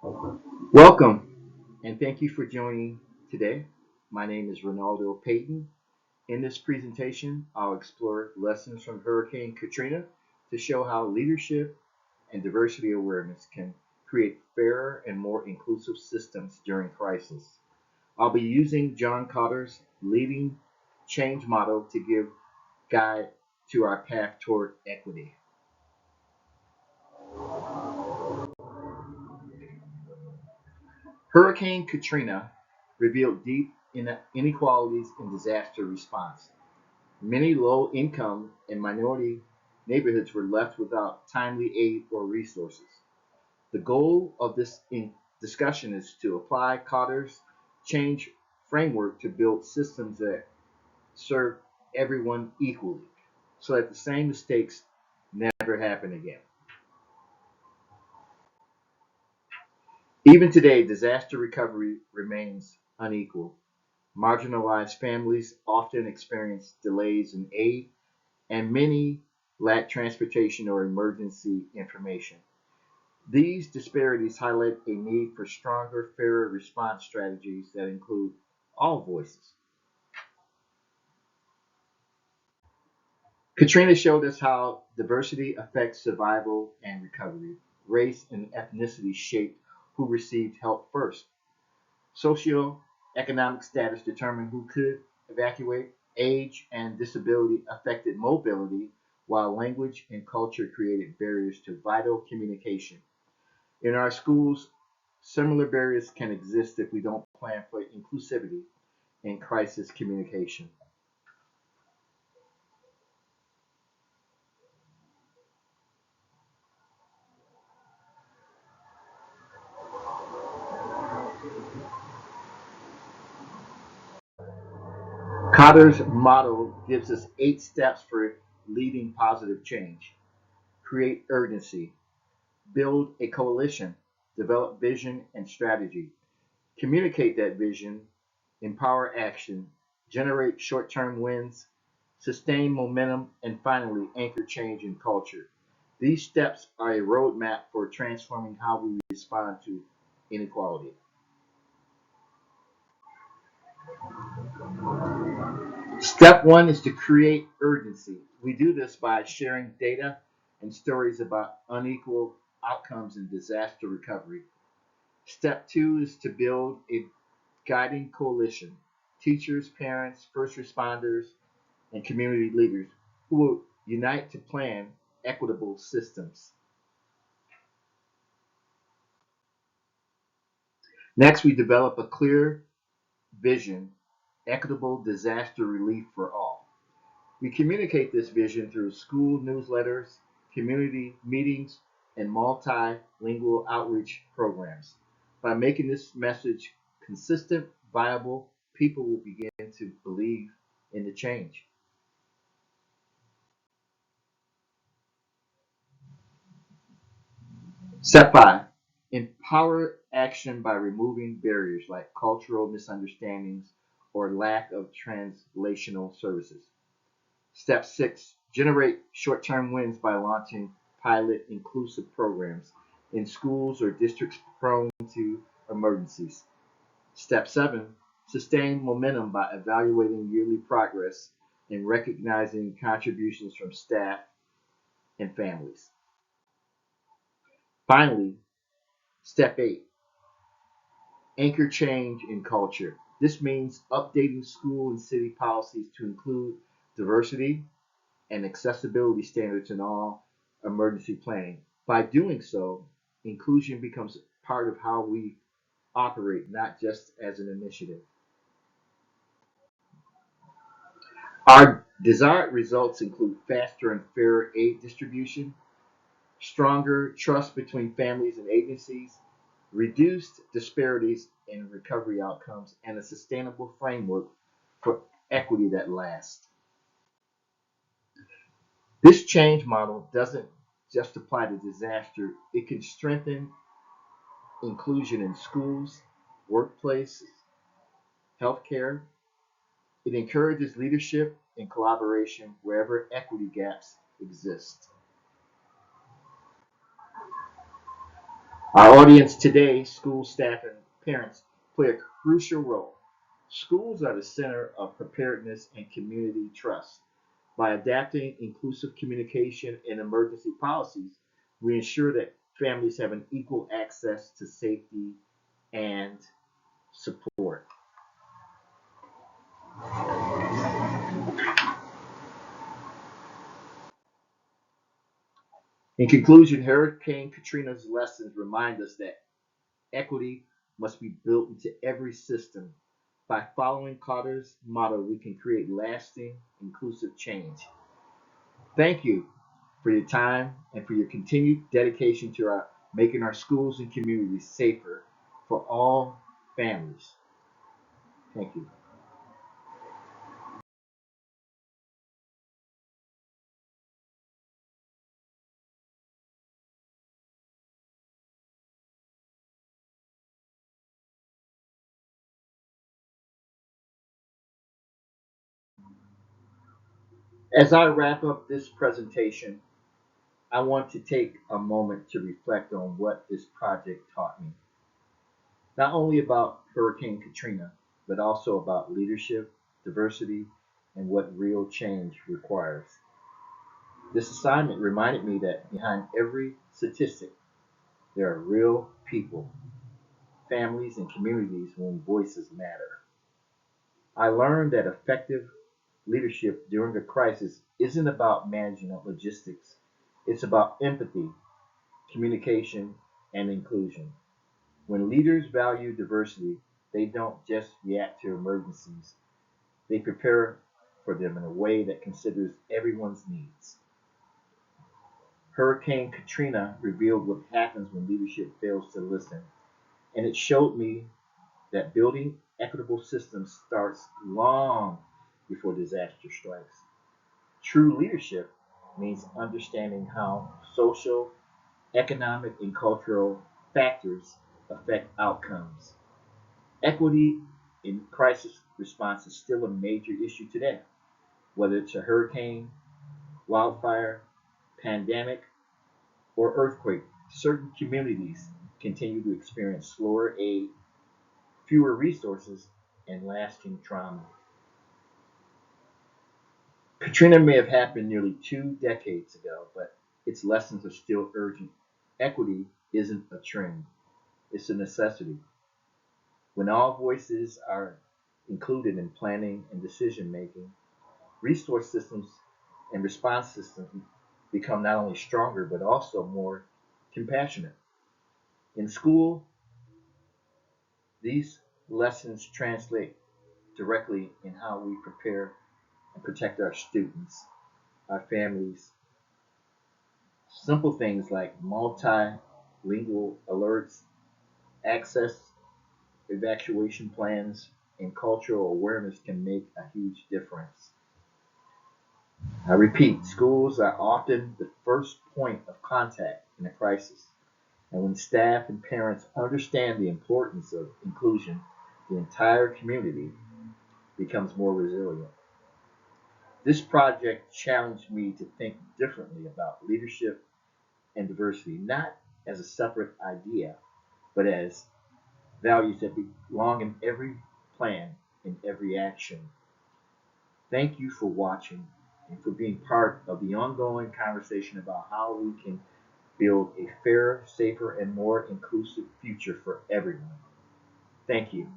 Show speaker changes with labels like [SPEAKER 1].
[SPEAKER 1] Welcome, and thank you for joining today. My name is Renaldo Payton. In this presentation, I'll explore lessons from Hurricane Katrina to show how leadership and diversity awareness can create fairer and more inclusive systems during crisis. I'll be using John Kotter's leading change model to give guide to our path toward equity. Hurricane Katrina revealed deep inequalities in disaster response. Many low-income and minority neighborhoods were left without timely aid or resources. The goal of this discussion is to apply Cotter's change framework to build systems that serve everyone equally so that the same mistakes never happen again. Even today, disaster recovery remains unequal. Marginalized families often experience delays in aid, and many lack transportation or emergency information. These disparities highlight a need for stronger, fairer response strategies that include all voices. Katrina showed us how diversity affects survival and recovery. Race and ethnicity shaped who received help first. Socioeconomic status determined who could evacuate. Age and disability affected mobility, while language and culture created barriers to vital communication. In our schools, similar barriers can exist if we don't plan for inclusivity and crisis communication. Cotter's model gives us 8 steps for leading positive change. Create urgency, build a coalition, develop vision and strategy, communicate that vision, empower action, generate short term wins, sustain momentum, and finally anchor change in culture. These steps are a roadmap for transforming how we respond to inequality. Step one is to create urgency. We do this by sharing data and stories about unequal outcomes in disaster recovery. Step two is to build a guiding coalition, teachers, parents, first responders, and community leaders who will unite to plan equitable systems. Next, we develop a clear vision, equitable disaster relief for all. We communicate this vision through school newsletters, community meetings, and multilingual outreach programs. By making this message consistent, viable, people will begin to believe in the change. Step five, empower action by removing barriers like cultural misunderstandings or lack of translational services. Step six, generate short term wins by launching pilot inclusive programs in schools or districts prone to emergencies. Step seven, sustain momentum by evaluating yearly progress and recognizing contributions from staff and families. Finally, step eight, anchor change in culture. This means updating school and city policies to include diversity and accessibility standards in all emergency planning. By doing so, inclusion becomes part of how we operate, not just as an initiative. Our desired results include faster and fairer aid distribution, stronger trust between families and agencies, reduced disparities in recovery outcomes, and a sustainable framework for equity that lasts. This change model doesn't just apply to disaster, it can strengthen inclusion in schools, workplaces, healthcare. It encourages leadership and collaboration wherever equity gaps exist. Our audience today, school staff and parents, play a crucial role. Schools are the center of preparedness and community trust. By adapting inclusive communication and emergency policies, we ensure that families have an equal access to safety and support. In conclusion, Hurricane Katrina's lessons remind us that equity must be built into every system. By following Kotter's motto, we can create lasting, inclusive change. Thank you for your time and for your continued dedication to making our schools and communities safer for all families. Thank you. As I wrap up this presentation, I want to take a moment to reflect on what this project taught me. Not only about Hurricane Katrina, but also about leadership, diversity, and what real change requires. This assignment reminded me that behind every statistic, there are real people, families, and communities whose voices matter. I learned that effective leadership during a crisis isn't about managing logistics, it's about empathy, communication, and inclusion. When leaders value diversity, they don't just react to emergencies, they prepare for them in a way that considers everyone's needs. Hurricane Katrina revealed what happens when leadership fails to listen, and it showed me that building equitable systems starts long before disaster strikes. True leadership means understanding how social, economic, and cultural factors affect outcomes. Equity in crisis response is still a major issue today, whether it's a hurricane, wildfire, pandemic, or earthquake. Certain communities continue to experience slower aid, fewer resources, and lasting trauma. Katrina may have happened nearly 2 decades ago, but its lessons are still urgent. Equity isn't a trend, it's a necessity. When all voices are included in planning and decision making, resource systems and response systems become not only stronger but also more compassionate. In school, these lessons translate directly in how we prepare and protect our students, our families. Simple things like multilingual alerts, access evacuation plans, and cultural awareness can make a huge difference. I repeat, schools are often the first point of contact in a crisis. And when staff and parents understand the importance of inclusion, the entire community becomes more resilient. This project challenged me to think differently about leadership and diversity, not as a separate idea, but as values that belong in every plan, in every action. Thank you for watching and for being part of the ongoing conversation about how we can build a fairer, safer, and more inclusive future for everyone. Thank you.